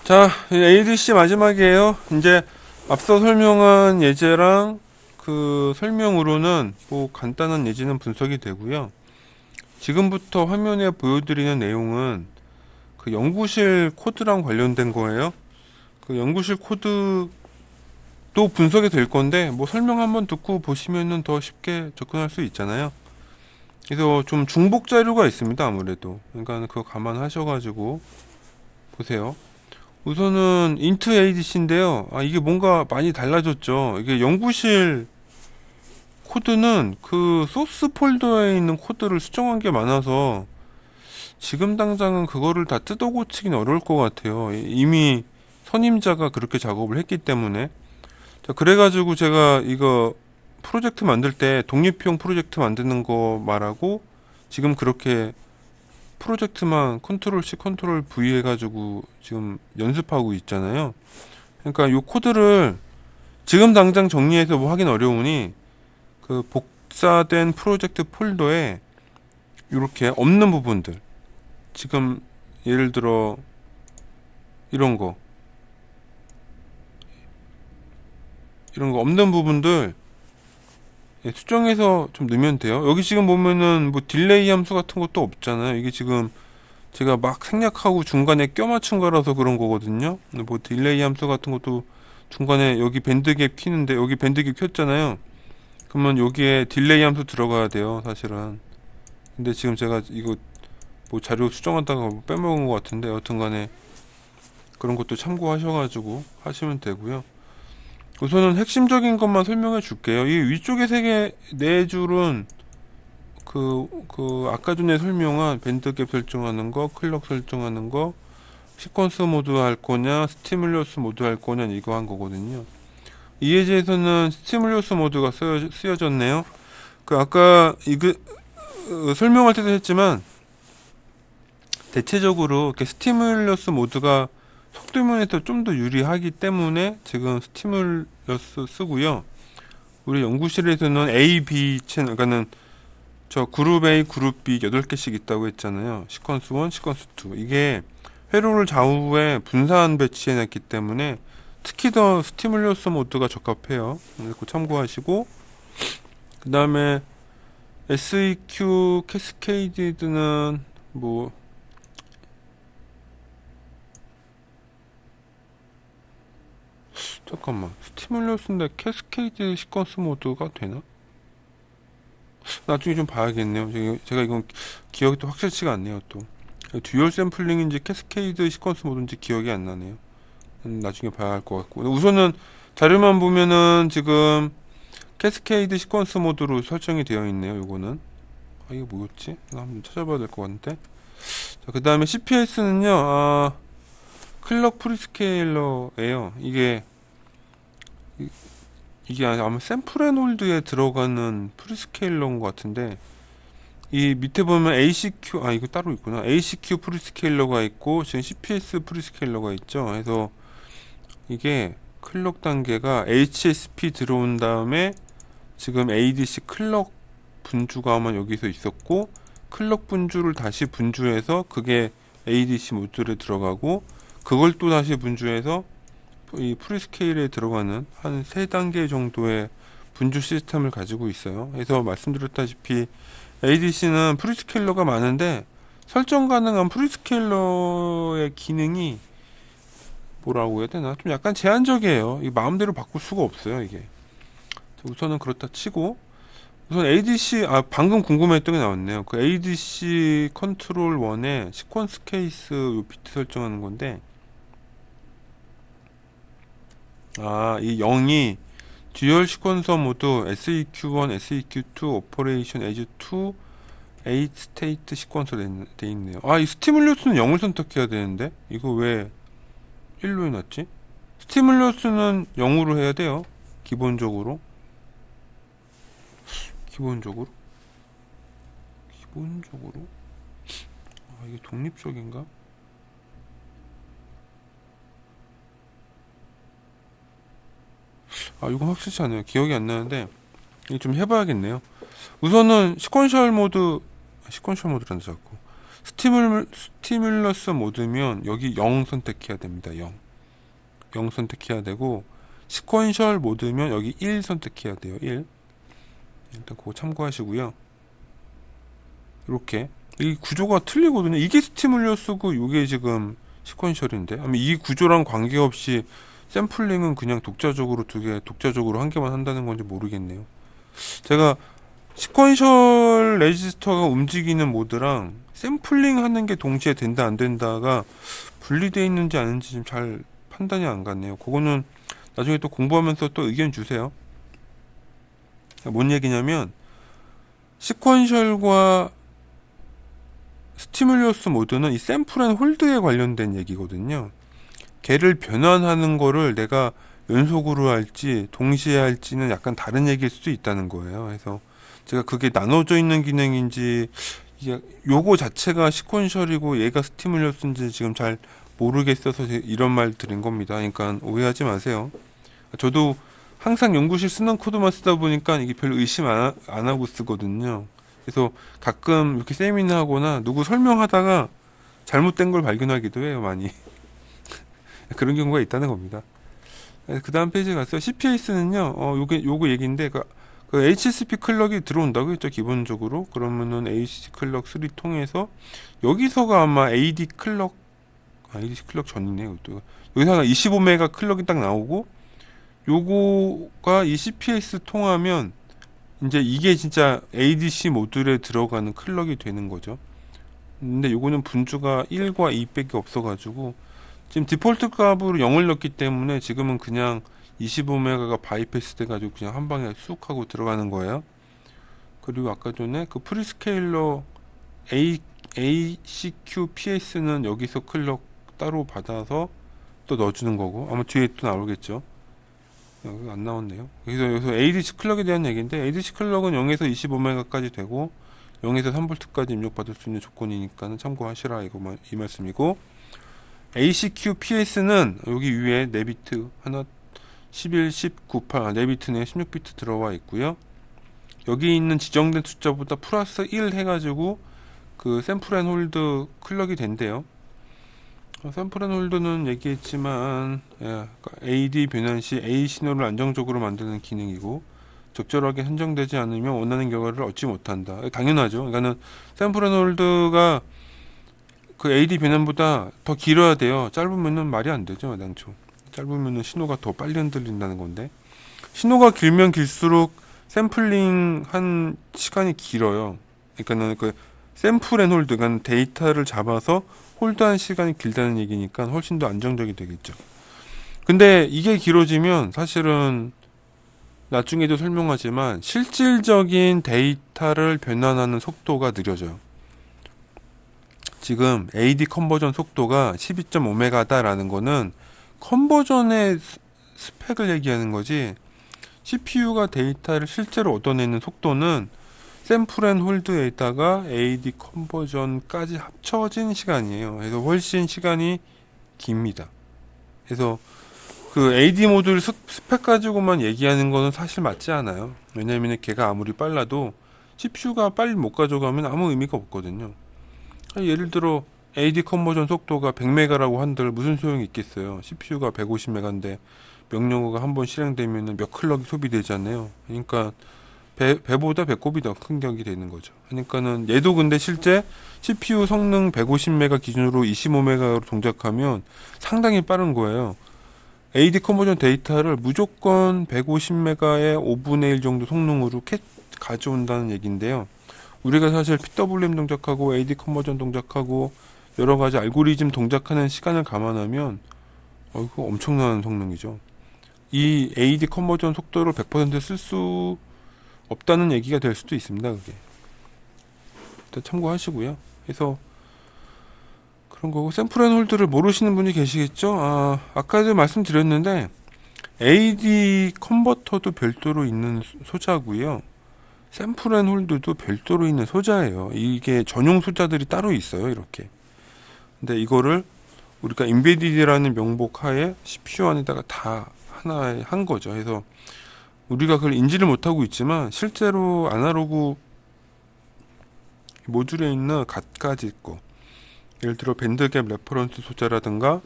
자, ADC 마지막이에요. 이제 앞서 설명한 예제랑 그 설명으로는 뭐 간단한 예제는 분석이 되고요. 지금부터 화면에 보여드리는 내용은 그 연구실 코드랑 관련된 거예요. 그 연구실 코드도 분석이 될 건데 뭐 설명 한번 듣고 보시면은 더 쉽게 접근할 수 있잖아요. 그래서 좀 중복 자료가 있습니다. 아무래도 그러니까 그거 감안하셔가지고 보세요. 우선은 int adc인데요. 이게 뭔가 많이 달라졌죠. 이게 연구실 코드는 그 소스 폴더에 있는 코드를 수정한 게 많아서 지금 당장은 그거를 다 뜯어 고치긴 어려울 것 같아요. 이미 선임자가 그렇게 작업을 했기 때문에. 자, 그래가지고 제가 이거 프로젝트 만들 때 독립형 프로젝트 만드는 거 말하고 지금 그렇게 프로젝트만 컨트롤 C 컨트롤 V 해가지고 지금 연습하고 있잖아요. 그러니까 요 코드를 지금 당장 정리해서 뭐 하긴 어려우니 그 복사된 프로젝트 폴더에 이렇게 없는 부분들, 지금 예를 들어 이런 거 없는 부분들 수정해서 좀 넣으면 돼요. 여기 지금 보면은 뭐 딜레이 함수 같은 것도 없잖아요. 이게 지금 제가 막 생략하고 중간에 껴 맞춘 거라서 그런 거거든요. 뭐 딜레이 함수 같은 것도 중간에 여기 밴드갭 키는데 여기 밴드갭 켰잖아요. 그러면 여기에 딜레이 함수 들어가야 돼요, 사실은. 근데 지금 제가 이거 뭐 자료 수정하다가 빼먹은 것 같은데 여튼간에 그런 것도 참고하셔가지고 하시면 되고요. 우선은 핵심적인 것만 설명해 줄게요. 이 위쪽에 네 줄은 아까 전에 설명한 밴드갭 설정하는 거, 클럭 설정하는 거, 시퀀스 모드 할 거냐, 스티뮬러스 모드 할 거냐, 이거 한 거거든요. 이 예제에서는 스티뮬러스 모드가 쓰여졌네요. 아까 이거 설명할 때도 했지만 대체적으로 이렇게 스티뮬러스 모드가 속도면에서 좀 더 유리하기 때문에 지금 스티뮬러스 쓰고요. 우리 연구실에서는 A, B 채널, 그러니까는 저 그룹 A, 그룹 B 8개씩 있다고 했잖아요. 시퀀스 1, 시퀀스 2. 이게 회로를 좌우에 분산 배치해 놨기 때문에 특히 더 스티뮬러스 모드가 적합해요. 그거 참고하시고, 그 다음에 SEQ 캐스케이드는 뭐 잠깐만, 스티뮬러스인데 캐스케이드 시퀀스 모드가 되나? 나중에 좀 봐야겠네요. 제가 이건 기억이 또 확실치가 않네요. 또 듀얼 샘플링인지 캐스케이드 시퀀스 모드인지 기억이 안 나네요. 나중에 봐야 할 것 같고, 우선은 자료만 보면은 지금 캐스케이드 시퀀스 모드로 설정이 되어 있네요. 요거는 이게 뭐였지? 이거 한번 찾아봐야 될 것 같은데. 자, 그 다음에 CPS는요, 클럭 프리스케일러예요. 이게 아마 샘플앤홀드에 들어가는 프리스케일러인 것 같은데, 이 밑에 보면 ACQ, 이거 따로 있구나. ACQ 프리스케일러가 있고 지금 CPS 프리스케일러가 있죠. 그래서 이게 클럭 단계가 HSP 들어온 다음에 지금 ADC 클럭 분주가 아마 여기서 있었고, 클럭 분주를 다시 분주해서 그게 ADC 모듈에 들어가고, 그걸 또 다시 분주해서 이 프리스케일에 들어가는 한 3단계 정도의 분주 시스템을 가지고 있어요. 그래서 말씀드렸다시피 ADC는 프리스케일러가 많은데 설정 가능한 프리스케일러의 기능이 뭐라고 해야 되나, 좀 약간 제한적이에요. 이 마음대로 바꿀 수가 없어요, 이게. 우선은 그렇다 치고, 우선 ADC, 방금 궁금했던 게 나왔네요. 그 ADC 컨트롤 1에 시퀀스 케이스 요 비트 설정하는 건데, 이 0이 듀얼 시퀀서 모드 SEQ1, SEQ2, 오퍼레이션 에즈 2, 8 스테이트 시퀀서 돼 있네요. 이 스티뮬러스는 0을 선택해야 되는데 이거 왜 1로 해놨지? 스티뮬러스는 0으로 해야 돼요. 기본적으로 이게 독립적인가? 이건 확실치 않아요. 기억이 안 나는데 이거 좀 해봐야겠네요. 우선은 시퀀셜 모드란다 자꾸. 스티뮬러스 모드면 여기 0 선택해야 됩니다. 0 선택해야 되고, 시퀀셜 모드면 여기 1 선택해야 돼요. 1. 일단 그거 참고하시고요. 이렇게 이 구조가 틀리거든요. 이게 스티뮬러스고 이게 지금 시퀀셜인데, 아니 이 구조랑 관계없이 샘플링은 그냥 독자적으로 두 개, 독자적으로 한 개만 한다는 건지 모르겠네요. 제가 시퀀셜 레지스터가 움직이는 모드랑 샘플링 하는 게 동시에 된다 안 된다가 분리되어 있는지 아닌지 좀 잘 판단이 안 갔네요. 그거는 나중에 또 공부하면서 또 의견 주세요. 뭔 얘기냐면, 시퀀셜과 스티뮬러스 모드는 이 샘플 앤 홀드에 관련된 얘기거든요. 걔를 변환하는 거를 내가 연속으로 할지 동시에 할지는 약간 다른 얘기일 수도 있다는 거예요. 그래서 제가 그게 나눠져 있는 기능인지, 이게 요거 자체가 시퀀셜이고 얘가 스티뮬러스인지 지금 잘 모르겠어서 이런 말 드린 겁니다. 그러니까 오해하지 마세요. 저도 항상 연구실 쓰는 코드만 쓰다 보니까 이게 별 의심 안 하고 쓰거든요. 그래서 가끔 이렇게 세미나 하거나 누구 설명하다가 잘못된 걸 발견하기도 해요, 많이. 그런 경우가 있다는 겁니다. 그 다음 페이지 가서 CPS는요, 요거 얘기인데, 그 HSP 클럭이 들어온다고 했죠, 기본적으로. 그러면은 HC 클럭 3 통해서, 여기서가 아마 AD 클럭 전이네요. 여기서 25메가 클럭이 딱 나오고, 요거가 이 CPS 통하면, 이제 이게 진짜 ADC 모듈에 들어가는 클럭이 되는 거죠. 근데 요거는 분주가 1과 2밖에 없어가지고, 지금 디폴트 값으로 0을 넣기 때문에 지금은 그냥 25메가가 바이패스 돼가지고 그냥 한 방에 쑥 하고 들어가는 거예요. 그리고 아까 전에 그 프리스케일러 ACQPS는 여기서 클럭 따로 받아서 또 넣어주는 거고, 아마 뒤에 또 나오겠죠. 여기 안 나왔네요. 여기서 ADC 클럭에 대한 얘기인데, ADC 클럭은 0에서 25메가까지 되고 0에서 3V까지 입력받을 수 있는 조건이니까 참고하시라, 이 말씀이고, ACQPS는 여기 위에 4비트 하나 11, 19, 8 4비트네 16비트 들어와 있고요. 여기 있는 지정된 숫자보다 플러스 1 해가지고 그 샘플 앤 홀드 클럭이 된대요. 샘플 앤 홀드는 얘기했지만, AD 변환 시 A 신호를 안정적으로 만드는 기능이고, 적절하게 선정되지 않으면 원하는 결과를 얻지 못한다. 당연하죠. 그러니까는 샘플 앤 홀드가 그 AD 변환보다 더 길어야 돼요. 짧으면은 말이 안 되죠, 당초. 짧으면은 신호가 더 빨리 흔들린다는 건데, 신호가 길면 길수록 샘플링 한 시간이 길어요. 그러니까는 그 샘플 앤 홀드, 그러니까 데이터를 잡아서 홀드한 시간이 길다는 얘기니까 훨씬 더 안정적이 되겠죠. 근데 이게 길어지면 사실은 나중에도 설명하지만 실질적인 데이터를 변환하는 속도가 느려져요. 지금 AD 컨버전 속도가 12.5메가다라는 거는 컨버전의 스펙을 얘기하는 거지, CPU가 데이터를 실제로 얻어내는 속도는 샘플 앤 홀드에다가 AD 컨버전까지 합쳐진 시간이에요. 그래서 훨씬 시간이 깁니다. 그래서 그 AD 모듈 스펙 가지고만 얘기하는 거는 사실 맞지 않아요. 왜냐면 걔가 아무리 빨라도 CPU가 빨리 못 가져가면 아무 의미가 없거든요. 예를 들어 AD 컨버전 속도가 100메가라고 한들 무슨 소용이 있겠어요. CPU가 150메가인데 명령어가 한번 실행되면 몇 클럭이 소비되잖아요. 그러니까 배보다 배꼽이 더 큰 격이 되는 거죠. 그러니까는 얘도 근데 실제 CPU 성능 150메가 기준으로 25메가로 동작하면 상당히 빠른 거예요. AD 컨버전 데이터를 무조건 150메가의 5분의 1 정도 성능으로 가져온다는 얘기인데요. 우리가 사실 PWM 동작하고 AD 컨버전 동작하고 여러 가지 알고리즘 동작하는 시간을 감안하면 이거 엄청난 성능이죠. 이 AD 컨버전 속도를 100% 쓸 수 없다는 얘기가 될 수도 있습니다. 그게 일단 참고하시고요. 그래서 그런 거고, 샘플 앤 홀드를 모르시는 분이 계시겠죠. 아까도 말씀드렸는데 AD 컨버터도 별도로 있는 소자고요, 샘플 앤 홀드도 별도로 있는 소자예요. 이게 전용 소자들이 따로 있어요, 이렇게. 근데 이거를 우리가 인베디드라는 명목 하에 CPU 안에다가 다 하나에 한 거죠. 그래서 우리가 그걸 인지를 못하고 있지만 실제로 아날로그 모듈에 있는 갖가지 거, 예를 들어 밴드갭 레퍼런스 소재라든가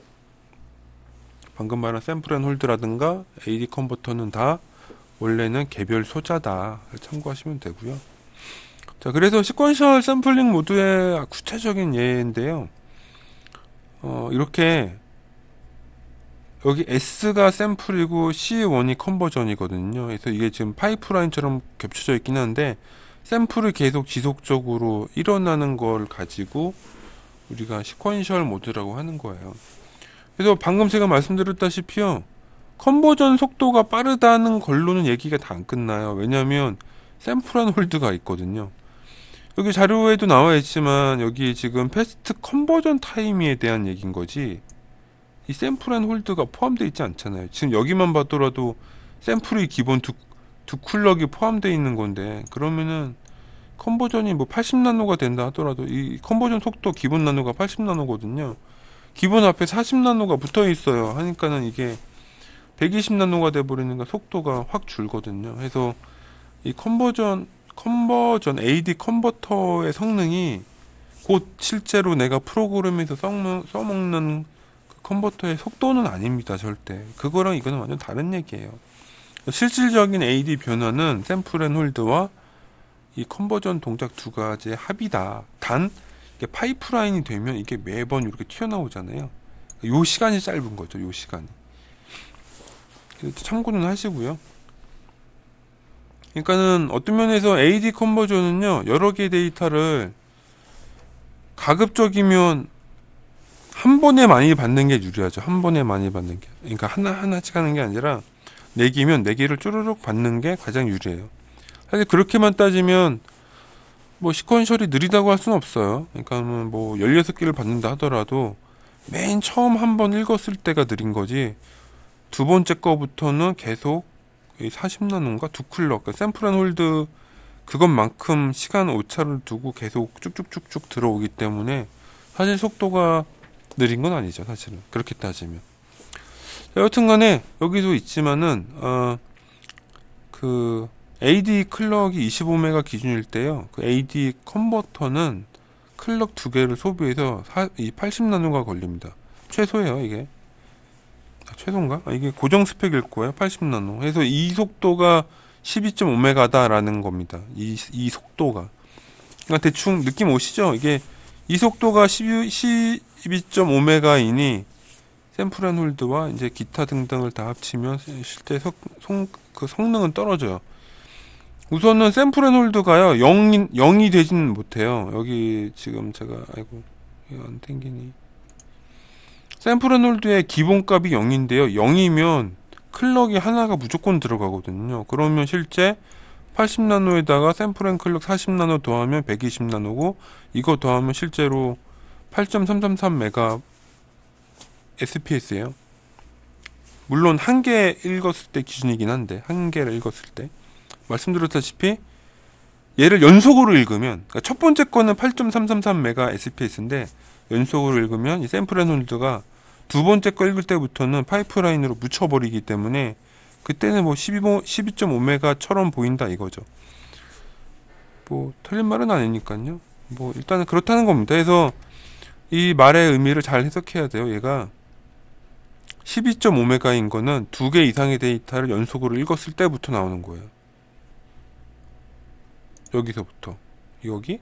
방금 말한 샘플 앤 홀드라든가 AD 컨버터는 다 원래는 개별 소자다 참고하시면 되고요. 자, 그래서 시퀀셜 샘플링 모드의 구체적인 예인데요. 이렇게 여기 S가 샘플이고 C1이 컨버전이거든요. 그래서 이게 지금 파이프라인처럼 겹쳐져 있긴 한데 샘플이 계속 지속적으로 일어나는 걸 가지고 우리가 시퀀셜 모드라고 하는 거예요. 그래서 방금 제가 말씀드렸다시피요, 컨버전 속도가 빠르다는 걸로는 얘기가 다 안 끝나요. 왜냐하면 샘플 앤 홀드가 있거든요. 여기 자료에도 나와 있지만 여기 지금 패스트 컨버전 타임에 대한 얘기인 거지 이 샘플 앤 홀드가 포함되어 있지 않잖아요. 지금 여기만 봤더라도 샘플이 기본 두 쿨럭이 포함되어 있는 건데, 그러면은 컨버전이 뭐 80나노가 된다 하더라도 이 컨버전 속도 기본 나노가 80나노거든요. 기본 앞에 40나노가 붙어 있어요. 하니까는 이게 120나노가 돼버리니까 속도가 확 줄거든요. 그래서 이 컨버전 AD 컨버터의 성능이 곧 실제로 내가 프로그램에서 써먹는 그 컨버터의 속도는 아닙니다. 절대. 그거랑 이거는 완전 다른 얘기예요. 실질적인 AD 변화는 샘플 앤 홀드와 이 컨버전 동작 두 가지의 합이다. 단 이게 파이프라인이 되면 이게 매번 이렇게 튀어나오잖아요. 요 시간이 짧은 거죠. 요 시간이. 참고는 하시고요. 그러니까는 어떤 면에서 AD 컨버전은요, 여러 개의 데이터를 가급적이면 한 번에 많이 받는 게 유리하죠. 한 번에 많이 받는 게. 그러니까 하나씩 하는 게 아니라 4개면 4개를 쪼르륵 받는 게 가장 유리해요. 사실 그렇게만 따지면 뭐 시퀀셜이 느리다고 할 수는 없어요. 그러니까 뭐 16개를 받는다 하더라도 맨 처음 한 번 읽었을 때가 느린 거지, 두 번째 거부터는 계속 40나노인가 두 쿨럭, 그러니까 샘플 앤 홀드 그것만큼 시간 오차를 두고 계속 쭉쭉쭉쭉 들어오기 때문에 사실 속도가 느린 건 아니죠. 사실은 그렇게 따지면. 여튼간에 여기도 있지만은 그 AD 클럭이 25메가 기준일 때요, 그 AD 컨버터는 클럭 2개를 소비해서 80나노가 걸립니다. 최소예요. 이게 최소인가? 이게 고정 스펙일 거예요. 80나노. 그래서 이 속도가 12.5메가다라는 겁니다. 이 속도가. 그러니까 대충 느낌 오시죠? 이게 이 속도가 12.5메가이니 샘플 앤 홀드와 이제 기타 등등을 다 합치면 실제 그 성능은 떨어져요. 우선은 샘플 앤 홀드가요, 0이 되지는 못해요. 여기 지금 제가, 아이고, 이거 안 땡기니. 샘플 앤 홀드의 기본값이 0인데요. 0이면 클럭이 하나가 무조건 들어가거든요. 그러면 실제 80나노에다가 샘플 앤 클럭 40나노 더하면 120나노고, 이거 더하면 실제로 8.333메가 SPS예요. 물론 한 개 읽었을 때 기준이긴 한데, 한 개를 읽었을 때 말씀드렸다시피 얘를 연속으로 읽으면, 그러니까 첫 번째 거는 8.333메가 SPS인데 연속으로 읽으면 이 샘플 앤 홀드가 두 번째 거 읽을 때부터는 파이프라인으로 묻혀버리기 때문에 그때는 뭐 12.5메가처럼 보인다 이거죠. 뭐 틀린 말은 아니니까요. 뭐 일단은 그렇다는 겁니다. 그래서 이 말의 의미를 잘 해석해야 돼요. 얘가 12.5메가인 거는 2개 이상의 데이터를 연속으로 읽었을 때부터 나오는 거예요. 여기서부터 여기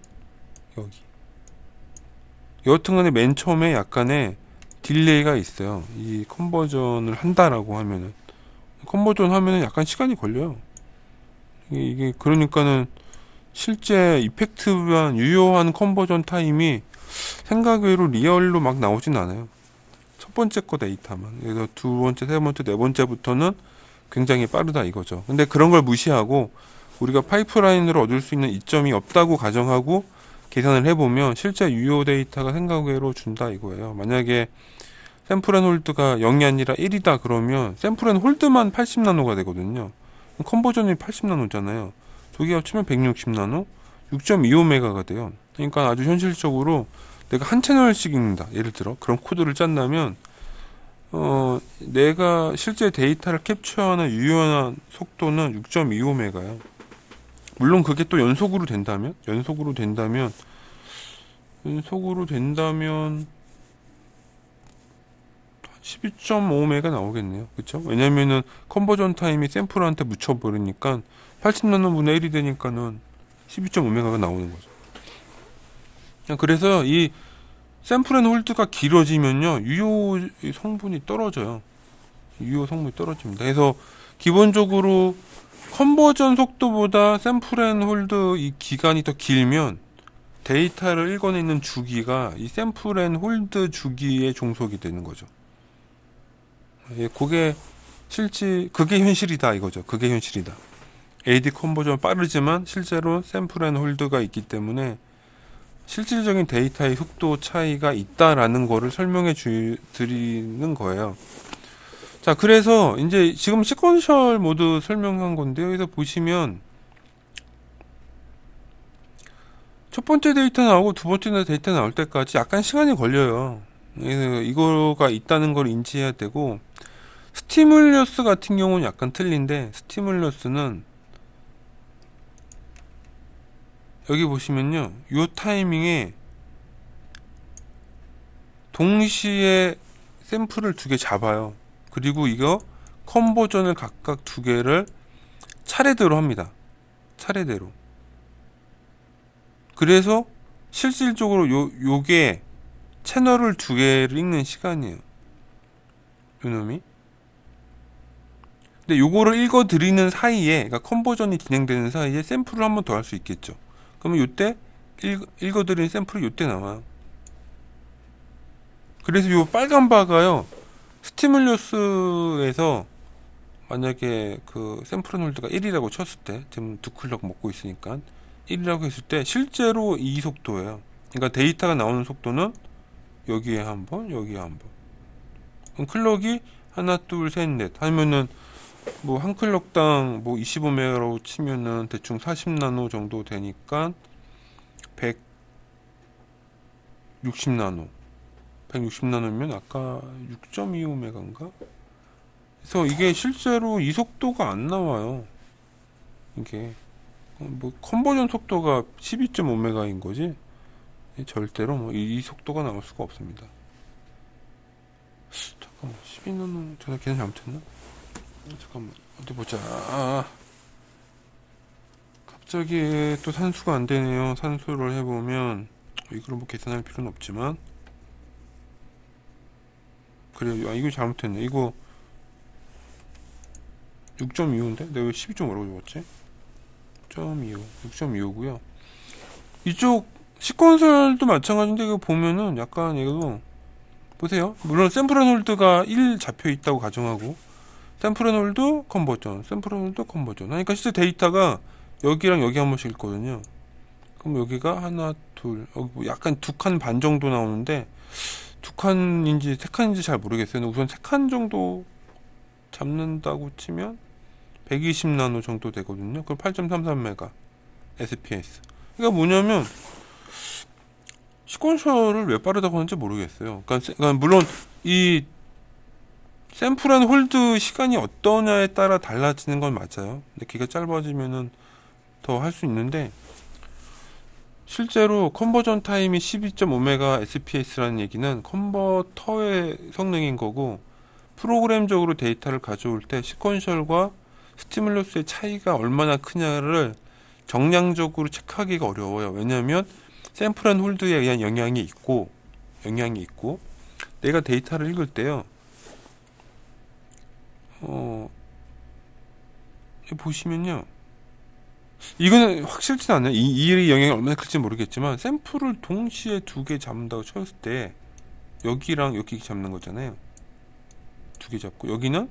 여하튼간에 맨 처음에 약간의 딜레이가 있어요. 이 컨버전을 한다라고 하면은, 컨버전 하면은 약간 시간이 걸려요. 이게 그러니까는 실제 이펙티브한 유효한 컨버전 타임이 생각외로 리얼로 막 나오진 않아요. 첫 번째 거 데이터만. 그래서 두 번째, 세 번째, 네 번째부터는 굉장히 빠르다 이거죠. 근데 그런 걸 무시하고 우리가 파이프라인으로 얻을 수 있는 이점이 없다고 가정하고 계산을 해보면 실제 유효 데이터가 생각외로 준다 이거예요. 만약에 샘플 앤 홀드가 0이 아니라 1이다 그러면 샘플 앤 홀드만 80나노가 되거든요. 컨버전이 80나노잖아요. 두 개 합치면 160나노, 6.25메가가 돼요. 그러니까 아주 현실적으로 내가 한 채널씩 읽는다, 예를 들어 그런 코드를 짠다면 내가 실제 데이터를 캡처하는 유효한 속도는 6.25메가예요. 물론 그게 또 연속으로 된다면 연속으로 된다면 12.5메가 나오겠네요. 그쵸? 왜냐면은 컨버전 타임이 샘플한테 묻혀버리니까 80나노분의 1이 되니까는 12.5메가가 나오는 거죠. 그래서 이 샘플 앤 홀드가 길어지면요, 유효 성분이 떨어져요. 유효 성분이 떨어집니다. 그래서 기본적으로 컨버전 속도보다 샘플 앤 홀드 이 기간이 더 길면 데이터를 읽어내는 주기가 이 샘플 앤 홀드 주기에 종속이 되는 거죠. 예, 그게 그게 현실이다 이거죠. 그게 현실이다. AD 컨버전 빠르지만 실제로 샘플 앤 홀드가 있기 때문에 실질적인 데이터의 속도 차이가 있다라는 거를 설명해 드리는 거예요. 자, 그래서 이제 지금 시퀀셜 모드 설명한 건데요. 여기서 보시면 첫 번째 데이터 나오고 두 번째 데이터 나올 때까지 약간 시간이 걸려요. 그래서 이거가 있다는 걸 인지해야 되고, 스티뮬러스 같은 경우는 약간 틀린데, 스티뮬러스는 여기 보시면요, 요 타이밍에 동시에 샘플을 두 개 잡아요. 그리고 이거 컨버전을 각각 두 개를 차례대로 합니다. 차례대로. 그래서 실질적으로 요게 채널을 두 개를 읽는 시간이에요. 요놈이. 근데 요거를 읽어 드리는 사이에, 그러니까 컨버전이 진행되는 사이에 샘플을 한 번 더 할 수 있겠죠. 그러면 요때 읽어 드리는 샘플이 요때 나와요. 그래서 요 빨간 바가요, 스티뮬러스에서 만약에 그 샘플 앤 홀드가 1이라고 쳤을 때, 지금 두 클럭 먹고 있으니까 1이라고 했을 때 실제로 이 속도예요. 그러니까 데이터가 나오는 속도는 여기에 한 번, 여기에 한 번. 그럼 클럭이 하나, 둘, 셋, 넷 하면은 뭐 한 클럭당 뭐 25메가라고 치면은 대충 40나노 정도 되니까 160나노. 160나노면 아까 6.25메가인가? 그래서 이게 실제로 이 속도가 안 나와요. 이게 뭐 컨버전 속도가 12.5메가인 거지 절대로 뭐 이 속도가 나올 수가 없습니다. 잠깐만, 12나노 제가 계산 잘못했나? 잠깐만 어디 보자. 갑자기 또 산수가 안 되네요. 산수를 해보면 이걸 뭐 계산할 필요는 없지만, 그래요. 이거 잘못했네. 이거 6.25인데 내가 왜 12.5라고 적었지? 6.25고요. 이쪽 시퀀설도 마찬가지인데 이거 보면은 약간 이거 보세요. 물론 샘플 앤 홀드가 1 잡혀 있다고 가정하고, 샘플 앤 홀드 컨버전, 샘플 앤 홀드 컨버전 그러니까 실제 데이터가 여기랑 여기 한 번씩 있거든요. 그럼 여기가 하나, 둘, 여기 뭐 약간 두 칸 반 정도 나오는데 두 칸인지 세 칸인지 잘 모르겠어요. 우선 세 칸 정도 잡는다고 치면 120나노 정도 되거든요. 그럼 8.33메가 SPS. 그러니까 뭐냐면 시퀀셜을 왜 빠르다고 하는지 모르겠어요. 그러니까 물론 이 샘플 앤 홀드 시간이 어떠냐에 따라 달라지는 건 맞아요. 근데 기가 짧아지면은 더 할 수 있는데, 실제로 컨버전 타임이 12.5메가 SPS라는 얘기는 컨버터의 성능인 거고, 프로그램적으로 데이터를 가져올 때 시퀀셜과 스티뮬러스의 차이가 얼마나 크냐를 정량적으로 체크하기가 어려워요. 왜냐하면 샘플 앤 홀드에 의한 영향이 있고 내가 데이터를 읽을 때요, 보시면요, 이거는 확실치 않아요. 이 일의 영향이 얼마나 클지 모르겠지만, 샘플을 동시에 두 개 잡는다고 쳤을 때 여기랑 여기 잡는 거잖아요. 두 개 잡고 여기는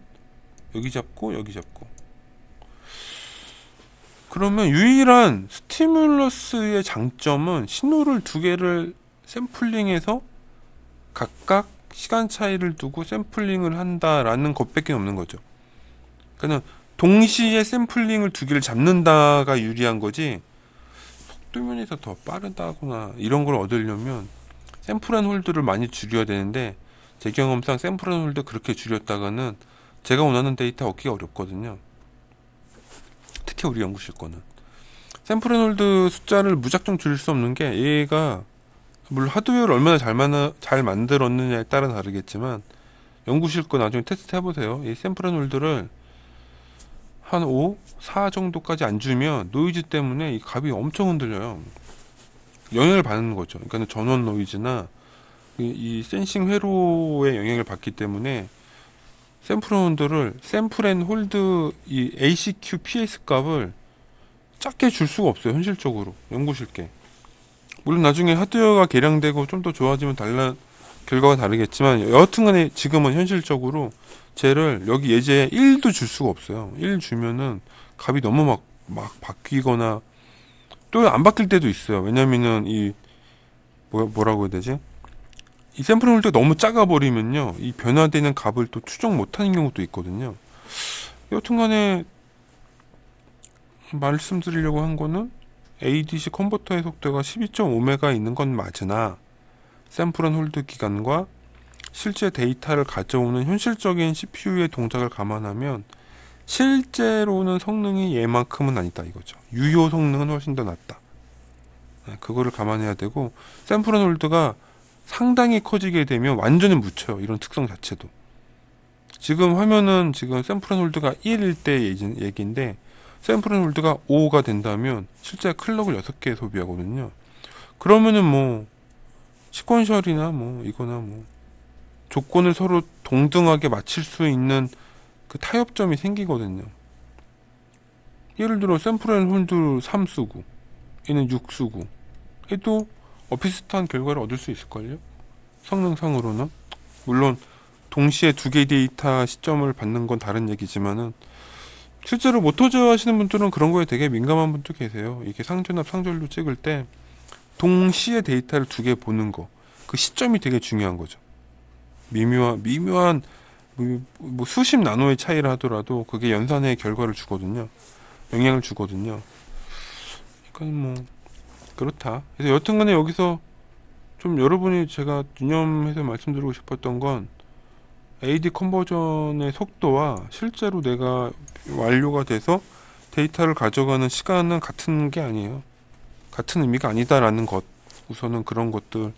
여기 잡고 여기 잡고. 그러면 유일한 스티뮬러스의 장점은 신호를 두 개를 샘플링해서 각각 시간 차이를 두고 샘플링을 한다라는 것밖에 없는 거죠. 그러니까 동시에 샘플링을 두 개를 잡는다가 유리한 거지, 속도면에서 더 빠르다거나 이런 걸 얻으려면 샘플 앤 홀드를 많이 줄여야 되는데, 제 경험상 샘플 앤 홀드 그렇게 줄였다가는 제가 원하는 데이터 얻기가 어렵거든요. 특히 우리 연구실 거는 샘플 앤 홀드 숫자를 무작정 줄일 수 없는 게, 얘가 물론 하드웨어를 얼마나 잘 만들었느냐에 따라 다르겠지만 연구실 거 나중에 테스트 해보세요. 이 샘플 앤 홀드를 한 5, 4 정도까지 안 주면 노이즈 때문에 이 값이 엄청 흔들려요. 영향을 받는 거죠. 그러니까 전원 노이즈나 이 센싱 회로에 영향을 받기 때문에 샘플 앤 홀드를 샘플 앤 홀드 이 ACQ PS 값을 작게 줄 수가 없어요. 현실적으로 연구실 게. 물론 나중에 하드웨어가 개량되고 좀 더 좋아지면 결과가 다르겠지만 여하튼간에 지금은 현실적으로 쟤를 여기 예제에 1도 줄 수가 없어요. 1 주면은 값이 너무 막 바뀌거나 또 안 바뀔 때도 있어요. 왜냐면은 이 뭐라고 해야 되지? 이 샘플 홀드가 너무 작아 버리면요 이 변화되는 값을 또 추정 못하는 경우도 있거든요. 여튼간에 말씀드리려고 한 거는 ADC 컨버터의 속도가 12.5메가 있는 건 맞으나 샘플 앤 홀드 기간과 실제 데이터를 가져오는 현실적인 CPU의 동작을 감안하면 실제로는 성능이 얘만큼은 아니다 이거죠. 유효 성능은 훨씬 더 낫다. 그거를 감안해야 되고 샘플 앤 홀드가 상당히 커지게 되면 완전히 묻혀요. 이런 특성 자체도. 지금 화면은 지금 샘플 앤 홀드가 1일 때 얘기인데 샘플 앤 홀드가 5가 된다면 실제 클럭을 6개 소비하거든요. 그러면은 뭐 시퀀셜이나 뭐 이거나 뭐 조건을 서로 동등하게 맞출 수 있는 그 타협점이 생기거든요. 예를 들어 샘플 앤 홀드 3 쓰고 얘는 6 쓰고 해도 비슷한 결과를 얻을 수 있을걸요? 성능상으로는. 물론 동시에 두 개의 데이터 시점을 받는 건 다른 얘기지만은 실제로 모터즈 하시는 분들은 그런 거에 되게 민감한 분도 계세요. 이게 상전압 상전류 찍을 때 동시에 데이터를 두 개 보는 거, 그 시점이 되게 중요한 거죠. 미묘한 뭐 수십 나노의 차이를 하더라도 그게 연산의 결과를 주거든요. 영향을 주거든요. 그러니까 뭐 그렇다. 그래서 여튼간에 여기서 좀 여러분이 제가 유념해서 말씀드리고 싶었던 건 AD 컨버전의 속도와 실제로 내가 완료가 돼서 데이터를 가져가는 시간은 같은 게 아니에요. 같은 의미가 아니다라는 것. 우선은 그런 것들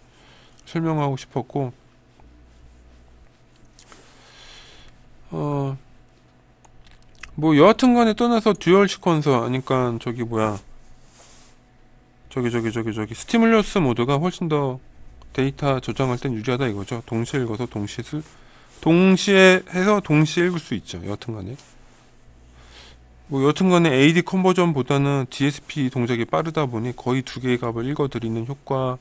설명하고 싶었고, 뭐 여하튼간에 떠나서 듀얼 시퀀서, 그러니까 저기 스티뮬러스 모드가 훨씬 더 데이터 저장할 땐 유리하다 이거죠. 동시에 읽어서 동시에 해서 동시에 읽을 수 있죠. 여하튼간에 AD 컨버전보다는 DSP 동작이 빠르다 보니 거의 두 개의 값을 읽어드리는 효과가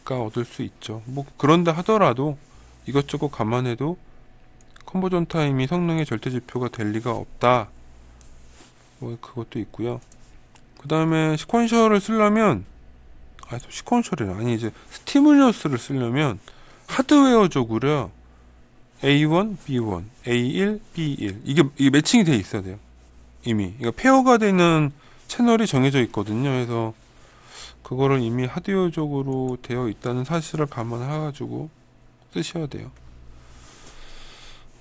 얻을 수 있죠. 뭐 그런다 하더라도 이것저것 감안해도 컨버전 타임이 성능의 절대 지표가 될 리가 없다. 뭐 그것도 있고요. 그 다음에 시퀀셜을 쓰려면 시퀀셜이 아니 이제 스티뮬러스를 쓰려면 하드웨어적으로 A1, B1, A1, B1 이게 매칭이 돼 있어야 돼요. 이미 그러니까 페어가 되는 채널이 정해져 있거든요. 그래서 그거를 이미 하드웨어적으로 되어 있다는 사실을 감안해가지고 쓰셔야 돼요.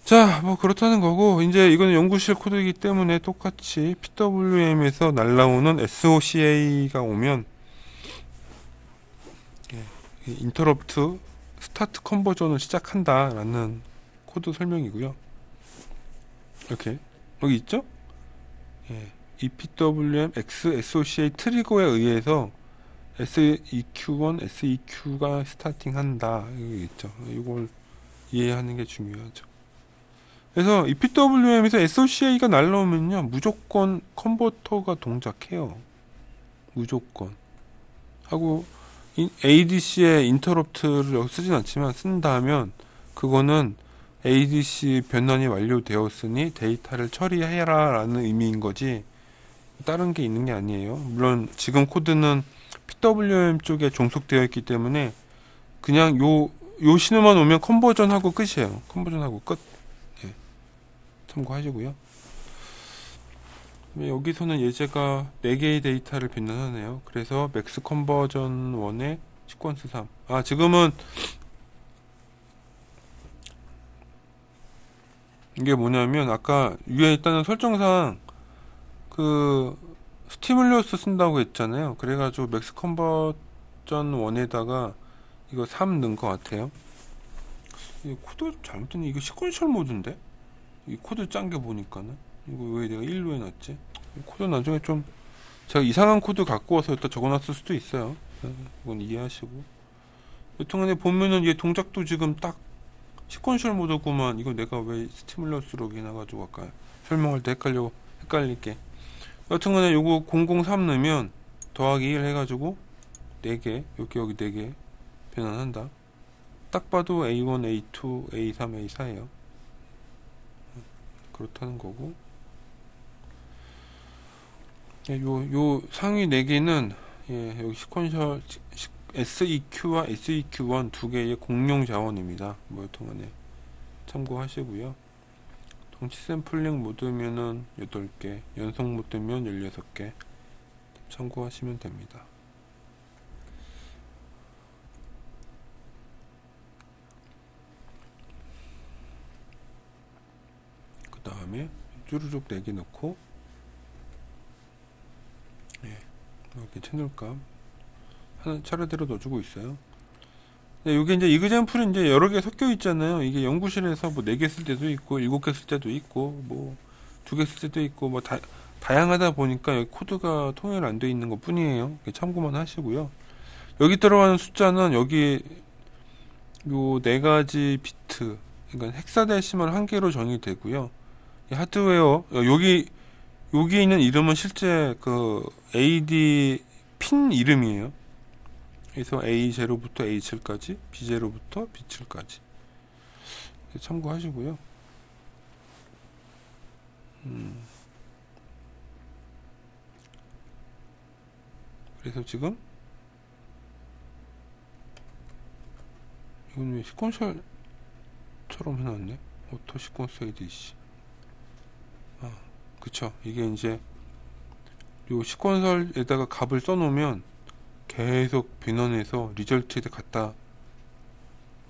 자, 뭐 그렇다는 거고 이제 이거는 연구실 코드이기 때문에 똑같이 PWM에서 날라오는 SOCA가 오면 인터럽트 스타트 컨버전을 시작한다라는 코드 설명이고요. 이렇게 여기 있죠? 이 PWM X SOCA 트리거에 의해서 SEQ1, SEQ가 스타팅한다. 여기 있죠. 이걸 이해하는 게 중요하죠. 그래서 이 PWM에서 SOCA가 날라오면요 무조건 컨버터가 동작해요. 무조건 하고 ADC의 인터럽트를 여기 쓰진 않지만 쓴다면 그거는 ADC 변환이 완료되었으니 데이터를 처리해라 라는 의미인 거지 다른 게 있는 게 아니에요. 물론 지금 코드는 PWM 쪽에 종속되어 있기 때문에 그냥 요 신호만 오면 컨버전하고 끝이에요. 컨버전하고 끝. 참고하시고요. 여기서는 예제가 4개의 데이터를 변환하네요. 그래서 맥스 컨버전 1에 시퀀스 3. 지금은 이게 뭐냐면 아까 위에 있다는 설정상 그 스티뮬러스 쓴다고 했잖아요. 그래가지고 맥스 컨버전 1에다가 이거 3 넣은 것 같아요. 이 코드가 좀 잘못됐네. 이거 시퀀셜 모드인데? 이 코드 짠 게 보니까는 이거 왜 내가 1로 해놨지? 이 코드 나중에 좀 제가 이상한 코드 갖고 와서 여기다 적어놨을 수도 있어요. 이건 이해하시고. 여튼간에 보면은 얘 동작도 지금 딱 시퀀셜 모드구만. 이거 내가 왜 스티뮬러스로 해놔가지고 아까 설명할 때 헷갈릴게. 여튼간에 요거 003 넣으면 더하기 1 해가지고 4개 여기 4개 변환한다. 딱 봐도 A1, A2, A3, A4에요. 그렇다는 거고. 요 상위 4개는 예, 여기 시퀀셜 SEQ와 SEQ1 두 개의 공용 자원입니다. 뭐 여튼간에 참고하시고요. 동치 샘플링 모드면은 8개, 연속 모드면 16개 참고하시면 됩니다. 그 다음에 쭈루룩 4개 넣고 예, 이렇게 채널값 하나 차례대로 넣어주고 있어요. 네, 요게 이제 이그젠플은 이제 여러 개 섞여 있잖아요. 이게 연구실에서 뭐 4개 쓸 때도 있고 7개 쓸 때도 있고 뭐 2개 쓸 때도 있고 뭐 다양하다 보니까 여기 코드가 통일 안 돼 있는 것 뿐이에요. 참고만 하시고요. 여기 들어가는 숫자는 여기 요 4가지 비트, 그러니까 헥사데시멀 1개로 정의되고요. 하드웨어 여기 있는 이름은 실제 그 AD 핀 이름이에요. 그래서 A0부터 A7까지, B0부터 B7까지 참고하시고요. 그래서 지금 이건 왜 시퀀셜처럼 해놨네? 오토 시퀀스 ADC. 그쵸. 이게 이제 요 시퀀설에다가 값을 써놓으면 계속 변환해서 리절트에 갖다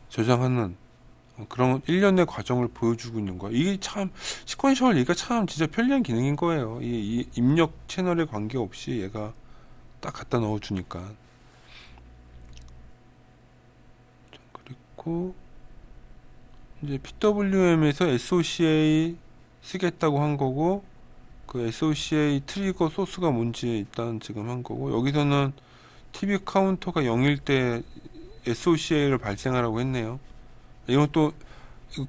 저장하는 그런 일련의 과정을 보여주고 있는 거야. 이게 참 시퀀셜 얘가 참 진짜 편리한 기능인 거예요. 이 입력 채널에 관계없이 얘가 딱 갖다 넣어주니까. 그리고 이제 PWM에서 SOCA 쓰겠다고 한 거고, 그 SOCA 트리거 소스가 뭔지 일단 지금 한 거고, 여기서는 TV 카운터가 0일 때 SOCA를 발생하라고 했네요. 이건 또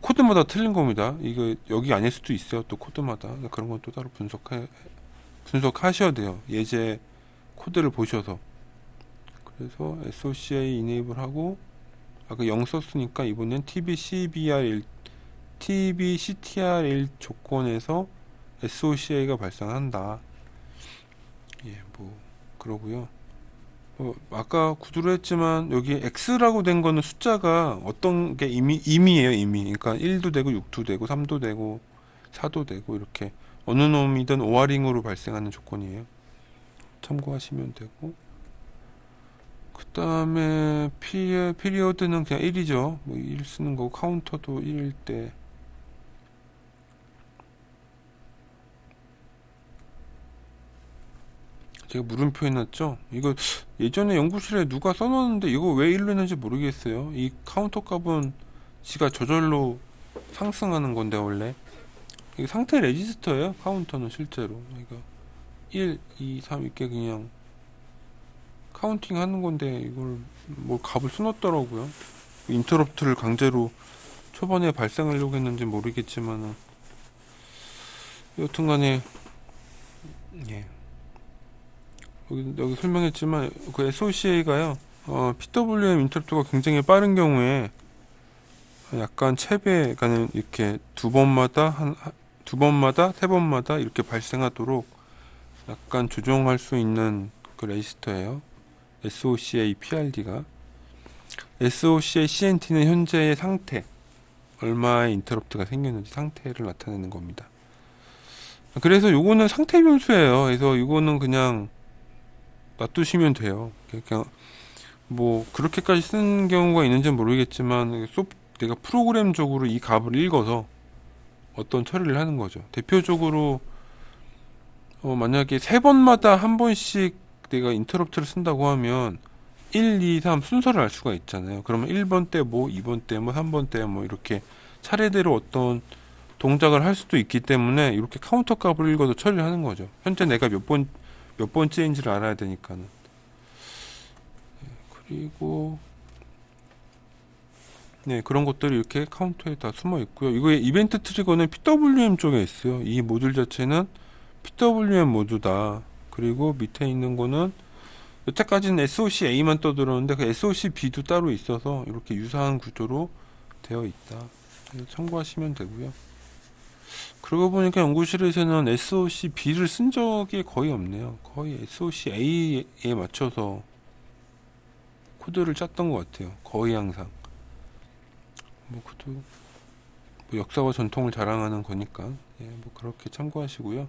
코드마다 틀린 겁니다. 이거 여기 아닐 수도 있어요. 또 코드마다. 그런 건 또 따로 분석하셔야 돼요. 예제 코드를 보셔서. 그래서 SOCA 이네이블 하고, 아까 0 썼으니까 이번엔 TBCTR1 조건에서 SOCA가 발생한다. 예, 뭐 그러고요. 아까 구두로 했지만 여기 X라고 된 거는 숫자가 어떤 게 임의예요, 임의. 그러니까 1도 되고 6도 되고 3도 되고 4도 되고 이렇게 어느 놈이든 오어링으로 발생하는 조건이에요. 참고하시면 되고, 그 다음에 피리어드는 그냥 1이죠. 뭐 1 쓰는 거고, 카운터도 1일 때. 제가 물음표 해놨죠. 이거 예전에 연구실에 누가 써놨는데 이거 왜 1로 했는지 모르겠어요. 이 카운터 값은 지가 저절로 상승하는 건데 원래 이게 상태 레지스터예요. 카운터는 실제로 이거 1, 2, 3 이렇게 그냥 카운팅 하는 건데 이걸 뭐 값을 써놨더라고요. 인터럽트를 강제로 초반에 발생하려고 했는지 모르겠지만은 여튼간에 예. 여기 설명했지만 그 SOCA가요 PWM 인터럽트가 굉장히 빠른 경우에 약간 채배, 그러니까 이렇게 두 번마다 세 번마다 이렇게 발생하도록 약간 조정할 수 있는 그 레지스터예요. SOCA PRD가. SOCA CNT는 현재의 상태, 얼마의 인터럽트가 생겼는지 상태를 나타내는 겁니다. 그래서 요거는 상태 변수예요. 그래서 이거는 그냥 놔두시면 돼요. 그냥 뭐 그렇게까지 쓰는 경우가 있는지는 모르겠지만 내가 프로그램적으로 이 값을 읽어서 어떤 처리를 하는 거죠. 대표적으로 만약에 세 번마다 한 번씩 내가 인터럽트를 쓴다고 하면 1, 2, 3 순서를 알 수가 있잖아요. 그러면 1번 때 뭐, 2번 때 뭐, 3번 때 뭐 이렇게 차례대로 어떤 동작을 할 수도 있기 때문에 이렇게 카운터 값을 읽어서 처리를 하는 거죠. 현재 내가 몇 번째인지를 알아야 되니까는. 그리고 네, 그런 것들이 이렇게 카운터에 다 숨어 있고요. 이거의 이벤트 트리거는 PWM 쪽에 있어요. 이 모듈 자체는 PWM 모듈다. 그리고 밑에 있는 거는 여태까지는 SOC-A만 떠들었는데 그 SOC-B도 따로 있어서 이렇게 유사한 구조로 되어 있다. 참고하시면 되고요. 그러고 보니까 연구실에서는 SOC-B를 쓴 적이 거의 없네요. 거의 SOC-A에 맞춰서 코드를 짰던 것 같아요. 거의 항상. 뭐 그도 뭐 역사와 전통을 자랑하는 거니까 예, 뭐 그렇게 참고하시고요.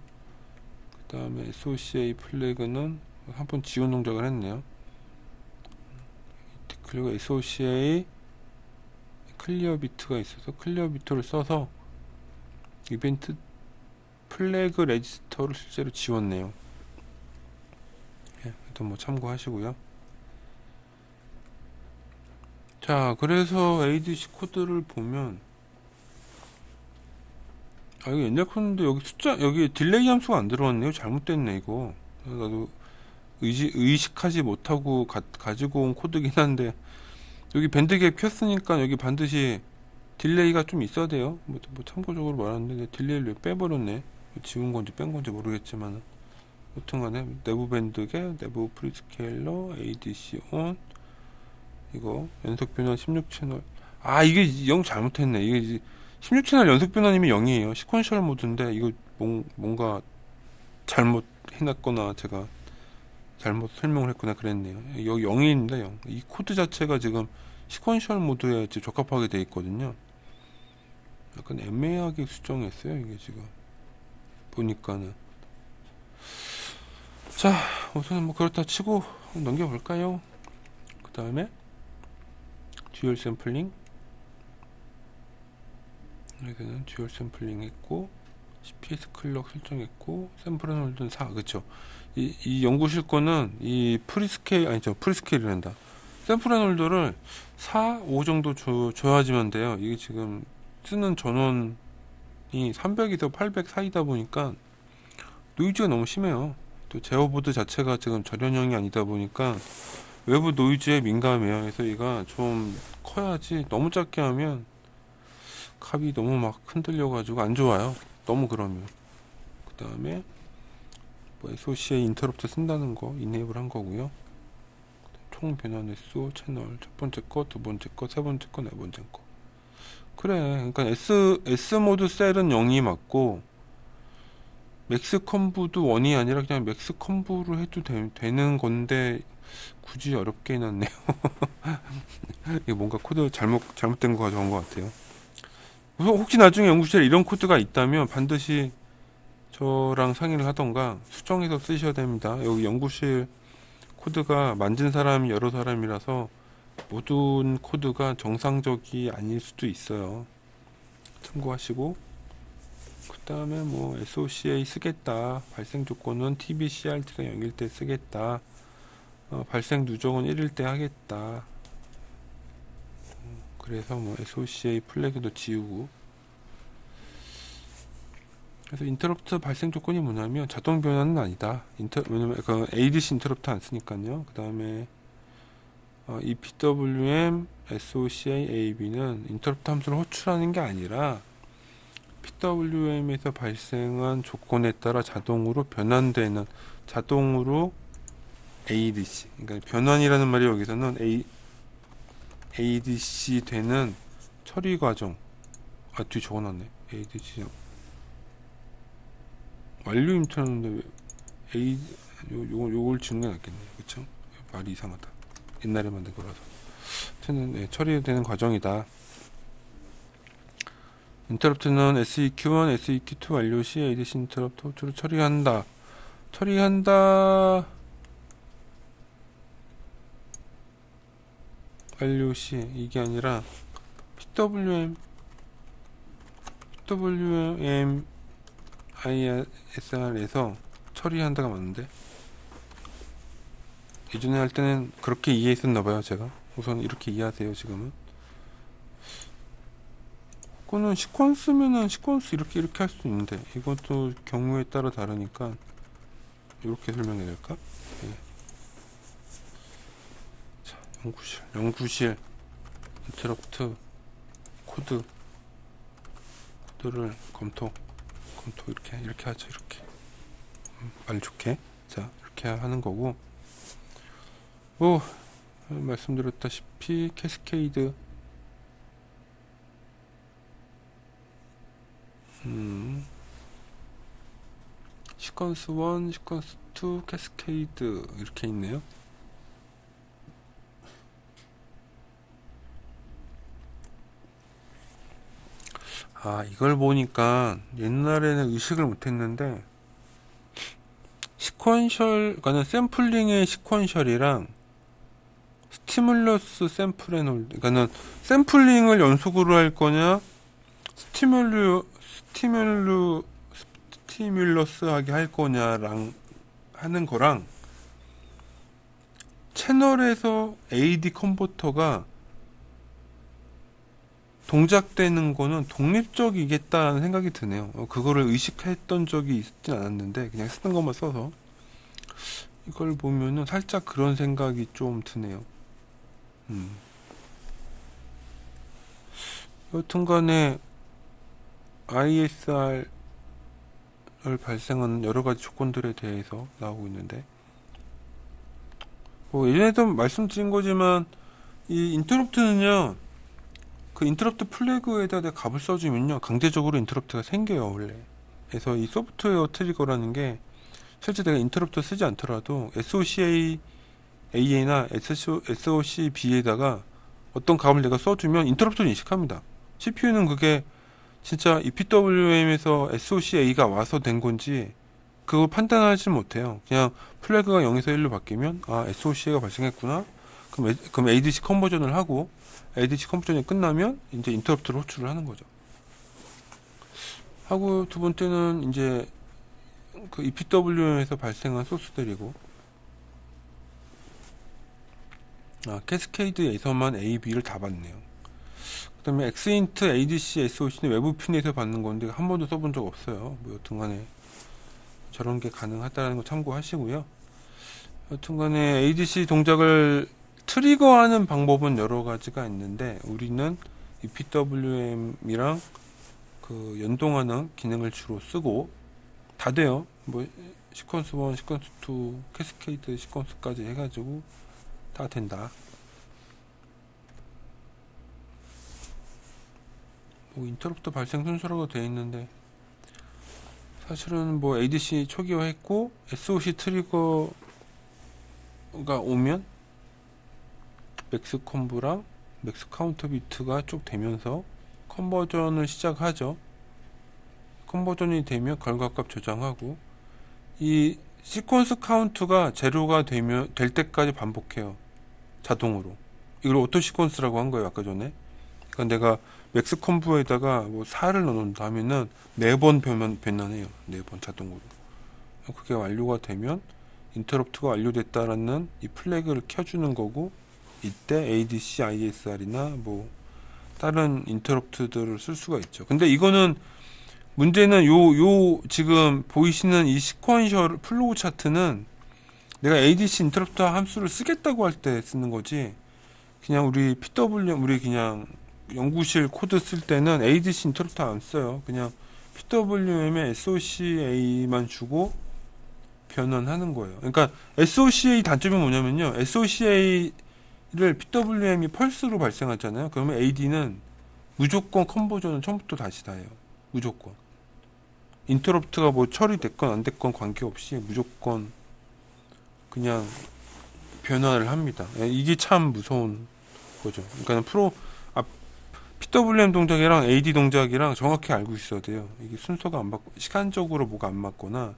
그 다음에 SOC-A 플래그는 한번 지운 동작을 했네요. 그리고 SOC-A 클리어 비트가 있어서 클리어 비트를 써서 이벤트 플래그 레지스터를 실제로 지웠네요. 예, 일단 뭐 참고하시고요. 자, 그래서 ADC 코드를 보면 이거 옛날 코드인데 여기 숫자 여기 딜레이 함수가 안 들어왔네요. 잘못됐네 이거. 나도 의식하지 못하고 가지고 온 코드긴 한데 여기 밴드갭 켰으니까 여기 반드시 딜레이가 좀 있어야 돼요. 뭐 참고적으로 말하는데 딜레이를 왜 빼버렸네. 지운 건지 뺀 건지 모르겠지만 여튼간에 내부 밴드갭, 내부 프리스케일러, ADC ON 이거 연속 변환 16채널. 이게 0 잘못했네. 이게 16채널 연속 변환이면 0이에요. 시퀀셜 모드인데 이거 뭔가 잘못 해놨거나 제가 잘못 설명을 했거나 그랬네요. 여기 0입니다. 0. 이 코드 자체가 지금 시퀀셜 모드에 지금 적합하게 되어 있거든요. 약간 애매하게 수정했어요. 이게 지금 보니까는. 자, 우선 뭐 그렇다 치고 넘겨볼까요? 그 다음에 듀얼 샘플링, 여기는 듀얼 샘플링 했고 CPS 클럭 설정했고 샘플 앤 홀드는 4. 그쵸. 이 연구실 거는 이 프리스케일 아니죠, 프리스케일이란다. 샘플 앤 홀더를 4, 5 정도 줘야지만 돼요. 이게 지금 쓰는 전원이 300에서 800 사이다 보니까 노이즈가 너무 심해요. 또 제어보드 자체가 지금 절연형이 아니다 보니까 외부 노이즈에 민감해요. 그래서 얘가 좀 커야지, 너무 작게 하면 값이 너무 막 흔들려 가지고 안 좋아요. 너무 그러면. 그 다음에 뭐 SOC-A 인터럽트 쓴다는 거 이네이블 한 거고요. 총 변환 횟수 채널 첫 번째 거, 두 번째 거, 세 번째 거, 네 번째 거. 그래. 그러니까 S 모드 셀은 0이 맞고 맥스 컴부도 1이 아니라 그냥 맥스 컴부로 해도 되는 건데 굳이 어렵게 해놨네요. 이게 뭔가 코드 잘못된 거가 좋은 것 같아요. 혹시 나중에 연구실에 이런 코드가 있다면 반드시 저랑 상의를 하던가 수정해서 쓰셔야 됩니다. 여기 연구실 코드가 만진 사람이 여러 사람이라서 모든 코드가 정상적이 아닐 수도 있어요. 참고하시고, 그 다음에 뭐 SOC-A 쓰겠다, 발생 조건은 TBCRT가 0일 때 쓰겠다, 발생 누적은 1일 때 하겠다. 그래서 뭐 SOC-A 플래그도 지우고. 그래서 인터럽트 발생 조건이 뭐냐면 자동 변환은 아니다. 왜냐면 그 ADC 인터럽트 안 쓰니까요. 그 다음에 이 PWM SOC-A AB는 인터럽트 함수를 호출하는 게 아니라 PWM에서 발생한 조건에 따라 자동으로 변환되는, 자동으로 ADC, 그러니까 변환이라는 말이 여기서는 ADC 되는 처리 과정. 뒤 적어놨네. ADC 완료 임투하는데 왜 요걸 지는 게 낫겠네. 그쵸? 말이 이상하다. 옛날에 만든 거라서. 네, 처리되는 과정이다. 인터럽트는 SEQ1, SEQ2 완료 시 ADC 인터럽트 호출을 처리한다. 완료 시, 이게 아니라 PWM ISR에서 처리한다가 맞는데, 예전에 할 때는 그렇게 이해했었나봐요. 제가 우선 이렇게 이해하세요. 지금은 그거는 시퀀스면은 시퀀스 이렇게 할 수 있는데, 이것도 경우에 따라 다르니까 이렇게 설명해야 될까? 네. 자, 연구실 인터럽트 코드를 검토 이렇게 하죠. 이렇게 말 좋게. 자, 이렇게 하는 거고, 뭐 말씀드렸다시피 캐스케이드 시퀀스 1, 시퀀스 2, 캐스케이드 이렇게 있네요. 아, 이걸 보니까 옛날에는 의식을 못했는데, 그러니까 샘플링의 시퀀셜이랑 스티뮬러스 샘플 앤 홀드, 그러니까는 샘플링을 연속으로 할 거냐, 스티뮬러스하게 할 거냐랑 하는 거랑, 채널에서 AD 컨버터가 동작되는 거는 독립적이겠다는 생각이 드네요. 그거를 의식했던 적이 있진 않았는데 그냥 쓰는 것만 써서 이걸 보면은 살짝 그런 생각이 좀 드네요. 여튼간에 ISR을 발생하는 여러가지 조건들에 대해서 나오고 있는데, 뭐 예전에도 말씀드린 거지만 이 인터럽트는요, 그 인터럽트 플래그에다 내가 값을 써주면요 강제적으로 인터럽트가 생겨요 원래. 그래서 이 소프트웨어 트리거라는 게 실제 내가 인터럽트 쓰지 않더라도 SOCA나 SOCB에다가 어떤 값을 내가 써주면 인터럽트를 인식합니다. CPU는 그게 진짜 EPWM에서 SOCA가 와서 된 건지 그걸 판단하지 못해요. 그냥 플래그가 0에서 1로 바뀌면 아, SOCA가 발생했구나, 그럼 ADC 컨버전을 하고, ADC 컨버전이 끝나면 이제 인터럽트를 호출을 하는 거죠. 하고 두 번째는 이제 그 EPWM에서 발생한 소스들이고, 캐스케이드에서만 A, B를 다 받네요. 그 다음에 X인트, ADC, SOC는 외부 핀에서 받는 건데 한 번도 써본 적 없어요. 뭐 여튼간에 저런 게 가능하다는 거 참고하시고요. 여튼간에 ADC 동작을 트리거하는 방법은 여러 가지가 있는데, 우리는 EPWM이랑 그 연동하는 기능을 주로 쓰고, 다 돼요. 뭐 시퀀스 1, 시퀀스 2, 캐스케이드 시퀀스까지 해가지고 다 된다. 뭐 인터럽트 발생 순서라고 되어 있는데 사실은 뭐 ADC 초기화했고 SOC 트리거가 오면 맥스 컴브랑 맥스 카운터 비트가 쭉 되면서 컨버전을 시작하죠. 컨버전이 되면 결과값 저장하고, 이 시퀀스 카운트가 제로가 될 때까지 반복해요. 자동으로. 이걸 오토 시퀀스라고 한 거예요, 아까 전에. 그러니까 내가 맥스 컴브에다가 뭐 4를 넣는다 하면은 4번 변환해요. 4번 자동으로. 그게 완료가 되면 인터럽트가 완료됐다라는 이 플래그를 켜주는 거고, 이때 ADC, ISR이나 뭐 다른 인터럽트들을 쓸 수가 있죠. 근데 이거는 문제는 요 지금 보이시는 이 시퀀셜 플로우 차트는 내가 ADC 인터럽트 함수를 쓰겠다고 할 때 쓰는 거지, 그냥 우리 PWM 우리 그냥 연구실 코드 쓸 때는 ADC 인터럽트 안 써요. 그냥 PWM에 SOCA만 주고 변환하는 거예요. 그러니까 SOCA 단점이 뭐냐면요, SOCA를 PWM이 펄스로 발생하잖아요. 그러면 AD는 무조건 컨버전은 처음부터 다시 다 해요. 무조건. 인터럽트가 뭐 처리됐건 안 됐건 관계없이 무조건 그냥 변화를 합니다. 이게 참 무서운 거죠. 그러니까 PWM 동작이랑 AD 동작이랑 정확히 알고 있어야 돼요. 이게 순서가 안 맞고 시간적으로 뭐가 안 맞거나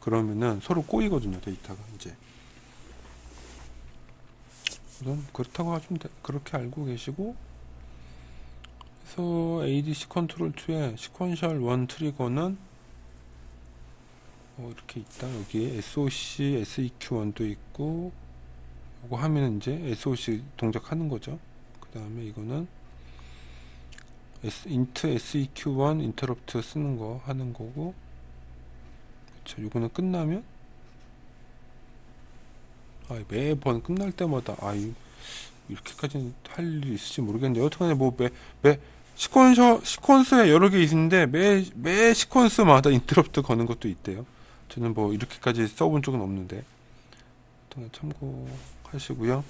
그러면은 서로 꼬이거든요, 데이터가. 이제 우선 그렇다고 하시면 그렇게 알고 계시고, 그래서 ADC 컨트롤 2의 시퀀셜 1 트리거는 이렇게 있다. 여기에 SOC, SEQ1도 있고, 그거 하면 이제 SOC 동작하는 거죠. 그 다음에 이거는 int seq1 interrupt 쓰는 거 하는 거고, 그쵸. 이거는 끝나면 매번 끝날 때마다 이렇게까지는 할 일이 있을지 모르겠는데, 어떡하냐. 뭐 매 시퀀스에 여러 개 있는데 매 시퀀스마다 인터럽트 거는 것도 있대요. 저는 뭐 이렇게까지 써본 적은 없는데 참고하시고요.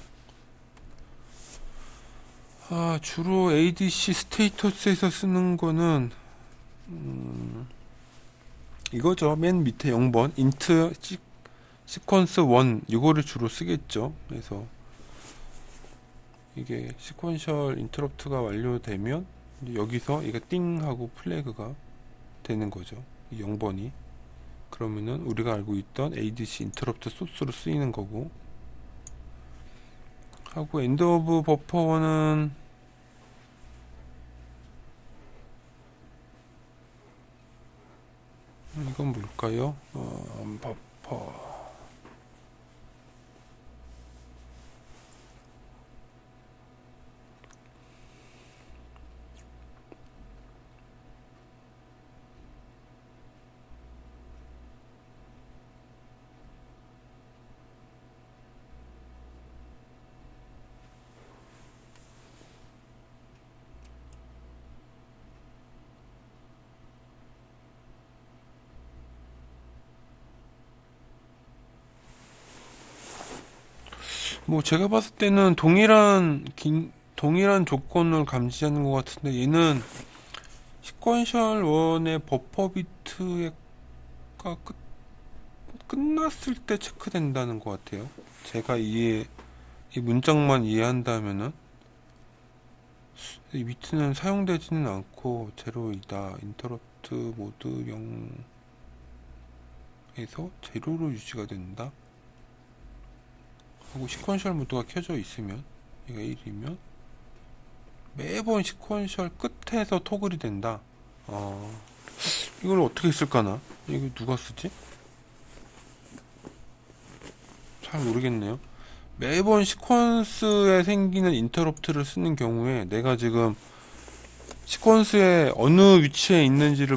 주로 ADC 스테이터스에서 쓰는 거는 이거죠. 맨 밑에 0번 int 시퀀스 1 이거를 주로 쓰겠죠. 그래서 이게 시퀀셜 인터럽트가 완료되면 이제 여기서 이게 띵 하고 플래그가 되는 거죠. 이 0번이. 그러면은 우리가 알고 있던 ADC 인터럽트 소스로 쓰이는 거고, 하고 엔드 오브 버퍼는 이건 뭘까요? 버퍼 뭐 제가 봤을 때는 동일한 조건을 감지하는 것 같은데, 얘는 시퀀셜 1의 버퍼 비트가 끝났을 때 체크된다는 것 같아요. 제가 이 문장만 이해한다면은 이 비트는 사용되지는 않고 제로이다. 인터럽트 모드 0에서 제로로 유지가 된다 하고, 시퀀셜 모드가 켜져 있으면, 얘가 1이면 매번 시퀀셜 끝에서 토글이 된다. 이걸 어떻게 쓸까나? 이거 누가 쓰지? 잘 모르겠네요. 매번 시퀀스에 생기는 인터럽트를 쓰는 경우에 내가 지금 시퀀스의 어느 위치에 있는지를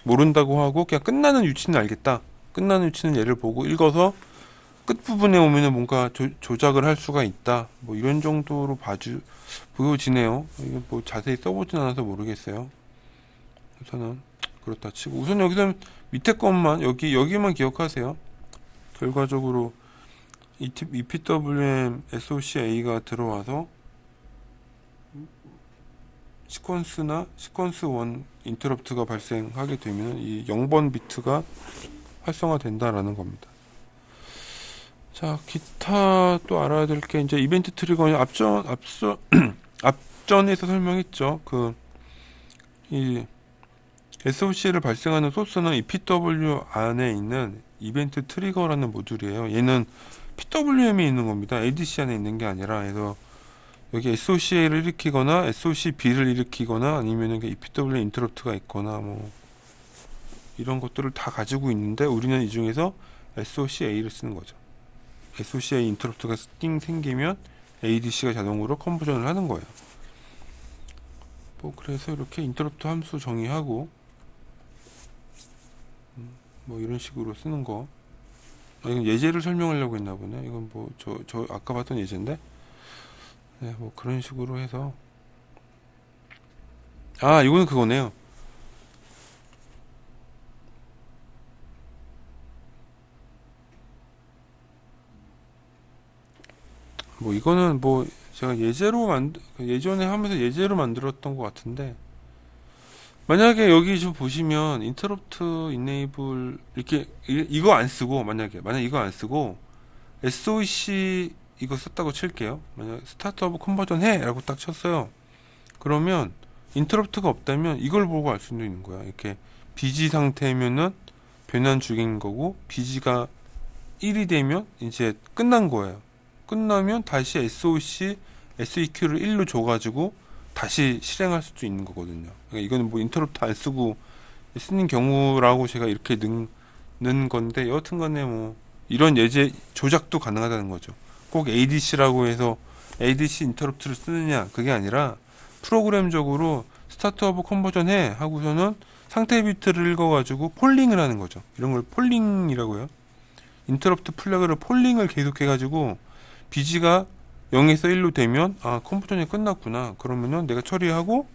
모른다고 하고 그냥 끝나는 위치는 알겠다. 끝나는 위치는 얘를 보고 읽어서 끝부분에 오면은 뭔가 조작을 할 수가 있다. 뭐 이런 정도로 보여지네요. 이거 뭐 자세히 써보진 않아서 모르겠어요. 우선은 그렇다 치고, 우선 여기서 밑에 것만 여기만 기억하세요. 결과적으로 EPWM SOCA가 들어와서 시퀀스 1 인터럽트가 발생하게 되면 이 0번 비트가 활성화된다라는 겁니다. 자, 기타 또 알아야 될 게 이제 이벤트 트리거는 앞전에서 설명했죠. 이 SOC를 발생하는 소스는 이 PW 안에 있는 이벤트 트리거라는 모듈이에요. 얘는 PWM에 있는 겁니다. ADC 안에 있는 게 아니라. 그래서 여기 SOCA를 일으키거나 SOCB를 일으키거나 아니면 EPWM 인터럽트가 있거나 뭐 이런 것들을 다 가지고 있는데, 우리는 이 중에서 SOCA를 쓰는 거죠. SOCA 인터럽트가 띵 생기면 ADC가 자동으로 컨버전을 하는 거예요. 뭐 그래서 이렇게 인터럽트 함수 정의하고 뭐 이런 식으로 쓰는 거. 이건 예제를 설명하려고 했나 보네. 이건 뭐 저 아까 봤던 예제인데, 네, 뭐 그런 식으로 해서 이거는 그거네요. 뭐 이거는 뭐 제가 예전에 하면서 예제로 만들었던 것 같은데, 만약에 여기 좀 보시면 인터럽트 이네이블 이렇게 이거 안 쓰고, 만약에 이거 안 쓰고 SOC 이거 썼다고 칠게요. 만약 스타트업 컨버전 해 라고 딱 쳤어요. 그러면 인터럽트가 없다면 이걸 보고 알 수도 있는 거야. 이렇게 BG 상태면은 변환 중인 거고, BG가 1이 되면 이제 끝난 거예요. 끝나면 다시 SOC, SEQ를 1로 줘가지고 다시 실행할 수도 있는 거거든요. 그러니까 이거는 뭐 인터럽트 안 쓰고 쓰는 경우라고 제가 이렇게 넣는 건데, 여하튼 간에 뭐 이런 예제 조작도 가능하다는 거죠. 꼭 ADC라고 해서 ADC 인터럽트를 쓰느냐 그게 아니라 프로그램적으로 스타트 오브 컨버전 해 하고서는 상태 비트를 읽어가지고 폴링을 하는 거죠. 이런 걸 폴링이라고 해요. 인터럽트 플래그를 폴링을 계속해가지고 BG가 0에서 1로 되면 아 컨버전이 끝났구나 그러면은 내가 처리하고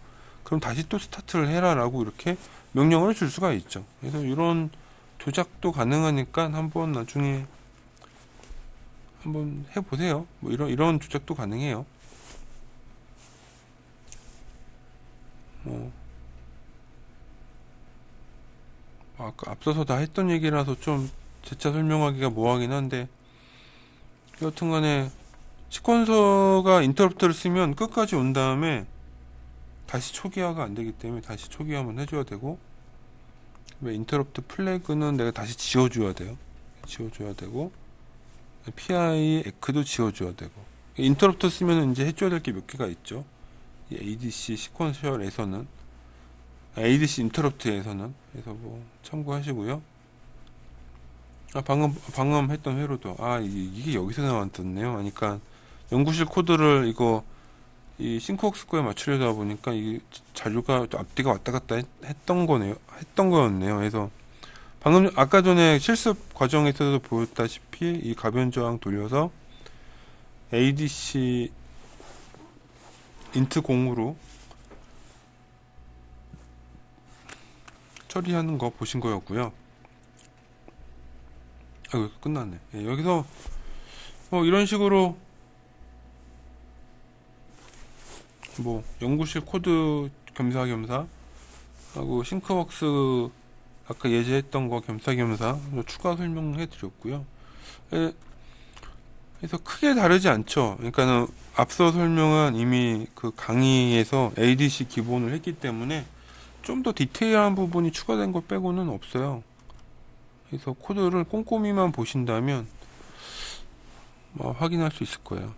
그럼 다시 또 스타트를 해라 라고 이렇게 명령을 줄 수가 있죠. 그래서 이런 조작도 가능하니까 한번 나중에 한번 해보세요. 뭐 이런 조작도 가능해요. 아까 앞서서 다 했던 얘기라서 좀 재차 설명하기가 뭐하긴 한데 여튼간에 시퀀서가 인터럽트를 쓰면 끝까지 온 다음에 다시 초기화가 안 되기 때문에 다시 초기화만 해줘야 되고 인터럽트 플래그는 내가 다시 지워줘야 돼요. 지워줘야 되고 PI 에크도 지워줘야 되고 인터럽트 쓰면 이제 해줘야 될 게 몇 개가 있죠. 이 ADC 시퀀셜에서는 ADC 인터럽트에서는 그래서 뭐 참고하시고요. 아 방금 했던 회로도 이게 여기서 나왔었네요. 그러니까 연구실 코드를 이거 이 싱크웍스 거에 맞추려다 보니까 이 자료가 앞뒤가 왔다 갔다 했던 거였네요. 그래서 방금 아까 전에 실습 과정에서도 보였다시피 이 가변 저항 돌려서 ADC 인트 0으로 처리하는 거 보신 거였고요. 끝났네. 예, 여기서 이런 식으로 뭐 연구실 코드 겸사겸사 하고 싱크웍스 아까 예제했던 거 겸사겸사 추가 설명해 드렸고요. 그래서 크게 다르지 않죠. 그러니까는 앞서 설명한 이미 그 강의에서 ADC 기본을 했기 때문에 좀 더 디테일한 부분이 추가된 것 빼고는 없어요. 그래서 코드를 꼼꼼히만 보신다면 확인할 수 있을 거예요.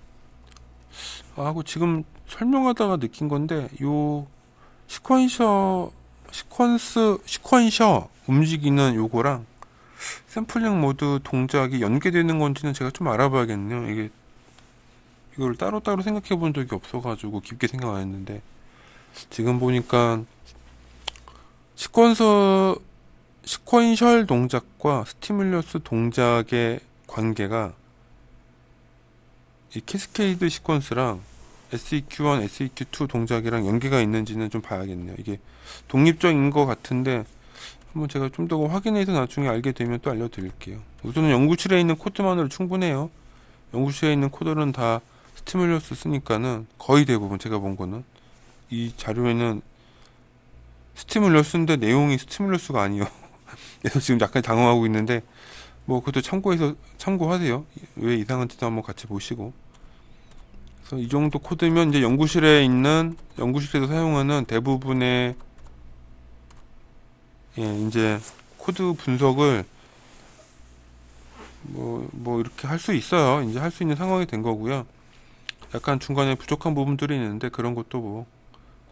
하고 지금 설명하다가 느낀 건데 요 시퀀셔 움직이는 요거랑 샘플링 모드 동작이 연계되는 건지는 제가 좀 알아봐야겠네요. 이걸 따로따로 생각해 본 적이 없어 가지고 깊게 생각 안 했는데 지금 보니까 시퀀셜 동작과 스티뮬러스 동작의 관계가 이 캐스케이드 시퀀스랑 SEQ1, SEQ2 동작이랑 연계가 있는지는 좀 봐야겠네요. 이게 독립적인 것 같은데 한번 제가 좀 더 확인해서 나중에 알게 되면 또 알려드릴게요. 우선은 연구실에 있는 코드만으로 충분해요. 연구실에 있는 코드는 다 스티뮬러스 쓰니까는 거의 대부분 제가 본 거는 이 자료에는 스티뮬러스인데 내용이 스티뮬러스가 아니에요. 그래서 지금 약간 당황하고 있는데 뭐 그것도 참고하세요. 왜 이상한지도 한번 같이 보시고. 그래서 이 정도 코드면 이제 연구실에서 사용하는 대부분의 이제 코드 분석을 뭐 이렇게 할 수 있어요. 이제 할 수 있는 상황이 된 거고요. 약간 중간에 부족한 부분들이 있는데 그런 것도 뭐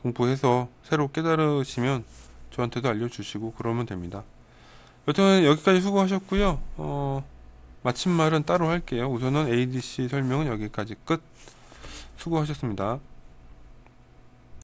공부해서 새로 깨달으시면 저한테도 알려주시고 그러면 됩니다. 여튼 여기까지 수고하셨고요. 마침말은 따로 할게요. 우선은 ADC 설명은 여기까지 끝. 수고하셨습니다.